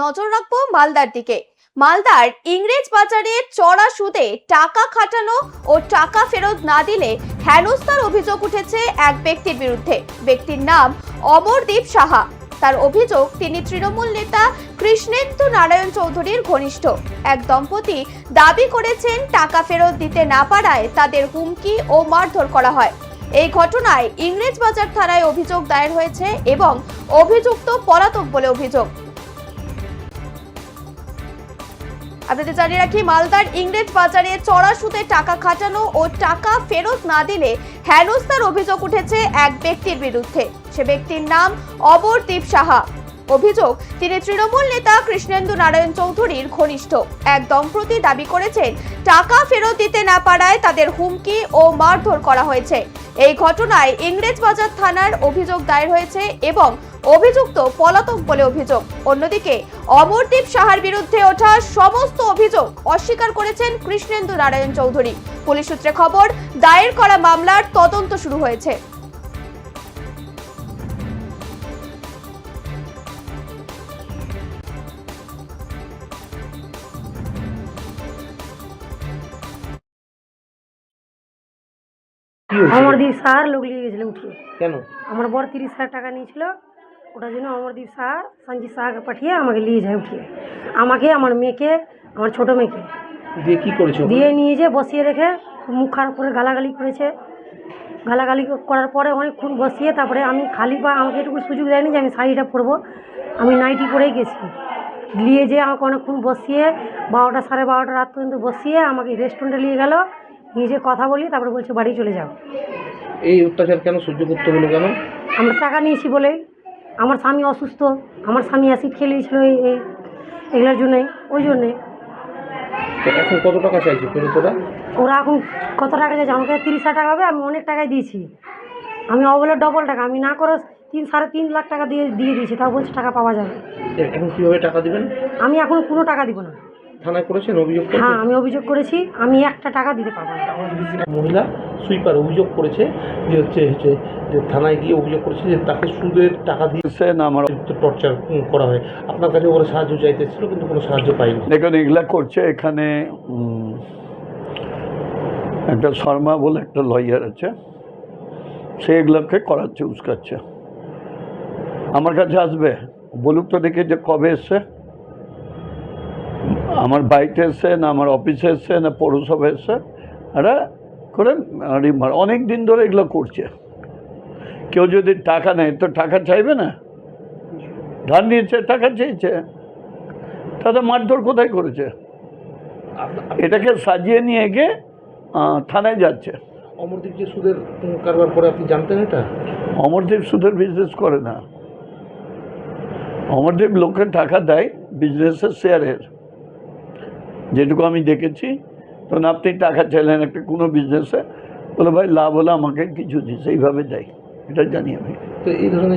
নজর রাখবো মালদার দিকে। মালদার ইংরেজ বাজারে চড়া সুদে টাকা খাটানো ও টাকা ফেরত না দিলে হেনস্থার অভিযোগ উঠেছে এক ব্যক্তির বিরুদ্ধে। ব্যক্তির নাম অমরদীপ সাহা। তার অভিযোগ, তিনি তৃণমূল নেতা কৃষ্ণেন্দু নারায়ণ চৌধুরীর ঘনিষ্ঠ। এক দম্পতি দাবি করেছেন, টাকা ফেরত দিতে না পারায় তাদের হুমকি ও মারধর করা হয়। এই ঘটনায় ইংরেজ বাজার থানায় অভিযোগ দায়ের হয়েছে এবং অভিযুক্ত পলাতক বলে অভিযোগ। আপনাদের জানিয়ে রাখি, মালদার ইংরেজ বাজারে চড়া সুদে টাকা খাটানো ও টাকা ফেরত না দিলে হেনস্থার অভিযোগ উঠেছে এক ব্যক্তির বিরুদ্ধে। সে ব্যক্তির নাম অমরদীপ সাহা। অভিযোগ, তিনি তৃণমূল নেতা কৃষ্ণেন্দু নারায়ণ চৌধুরীর ঘনিষ্ঠ। এক দম্পতি দাবি করেছেন, টাকা ফেরত দিতে না পারায় তাদের হুমকি ও মারধর করা হয়েছে। এই ঘটনায় ইংরেজ বাজার থানার অভিযোগ দায়ের হয়েছে এবং অভিযুক্ত পলাতক বলে অভিযোগ। অন্যদিকে অমরদীপ সাহার বিরুদ্ধে ওঠা সমস্ত অভিযোগ অস্বীকার করেছেন কৃষ্ণেন্দু নারায়ণ চৌধুরী। পুলিশ সূত্রে খবর, দায়ের করা মামলার তদন্ত শুরু হয়েছে। অমরদীপ সাহার লোক নিয়ে গেছিল উঠিয়ে। কেন? আমার বর 30,000 টাকা নিয়েছিল, ওটার জন্য অমরদীপ সাহা সঞ্জিত সাহাকে পাঠিয়ে আমাকে নিয়ে যায় উঠিয়ে। আমাকে, আমার মেয়েকে, আমার ছোট মেয়েকে দিয়ে কি করেছো? দিয়ে নিয়ে যেয়ে বসিয়ে রেখে মুখ খারাপ করে গালাগালি করেছে। গালাগালি করার পরে অনেকক্ষণ বসিয়ে তারপরে আমি খালি পা, আমাকে এটুকু সুযোগ দেয়নি যে আমি শাড়িটা পরবো। আমি নাইটি পরেই গেছি। নিয়ে যেয়ে আমাকে অনেকক্ষণ বসিয়ে 12টা সাড়ে 12টা রাত পর্যন্ত বসিয়ে আমাকে রেস্টুরেন্টে নিয়ে গেল। নিয়ে যেয়ে কথা বলি, তারপরে বলছে বাড়ি চলে যাও। এই অত্যাচার কেন সহ্য করতে হলো? কেন? আমরা টাকা নিয়েছি বলে। আমার স্বামী অসুস্থ, আমার স্বামী অ্যাসিড খেয়ে নিয়েছিল এগুলোর জন্যই, ওই জন্যে। এখন কত টাকা চাইছে ফেরত ওরা? ওরা এখন কত টাকা চাইছে? আমাকে 30,000 টাকা হবে, আমি অনেক টাকায় দিয়েছি। আমি অবলে ডবল টাকা, আমি না করে 3.5 লাখ টাকা দিয়ে দিয়েছি, তাও বলছি টাকা পাওয়া যাবে। এখন কীভাবে টাকা দিবেন? আমি এখন কোনো টাকা দিব না। থানায় করেছেন অভিযোগ? হ্যাঁ, আমি অভিযোগ করেছি, আমি একটা টাকা দিতে পারবো না। মহিলা সুইপার অভিযোগ করেছে যে হচ্ছে যে থানায় গিয়ে অভিযোগ করেছে যে তাকে সুদের টাকা দিয়েছে না, আমার টর্চার করা হয়। আপনার কাছে ওরা সাহায্য চাইতেছিল কিন্তু কোনো সাহায্য পাইনি। দেখুন, এগুলা করছে এখানে একটা শর্মা বলে একটা লয়ার আছে, সে এগুলোকে করাচ্ছে, উস্কাচ্ছে। আমার কাছে আসবে, বলুক তো দেখে যে কবে এসছে, আমার বাড়িতে এসছে না আমার অফিসে এসছে না পৌরসভা এসছে। এরা করে অনেক দিন ধরে এগুলো করছে। কেউ যদি টাকা নেয় তো টাকা চাইবে না? ধার নিয়েছে, টাকা চেয়েছে, তাদের মারধর কোথায় করেছে? এটাকে সাজিয়ে নিয়ে গিয়ে থানায় যাচ্ছে। অমরদীপ যে সুদের কারবার করে, আপনি জানতেন এটা? অমরদীপ সুদের বিজনেস করে না। অমরদীপ লোককে টাকা দেয় বিজনেসের শেয়ারের, যেটুকু আমি দেখেছি। তখন আপনি টাকা চাইলেন একটা কোনো বিজনেসে, বলে ভাই লাভ হলে আমাকে কিছু দিস, এইভাবে দেয়, এটা জানি আমি। তো এই ধরনের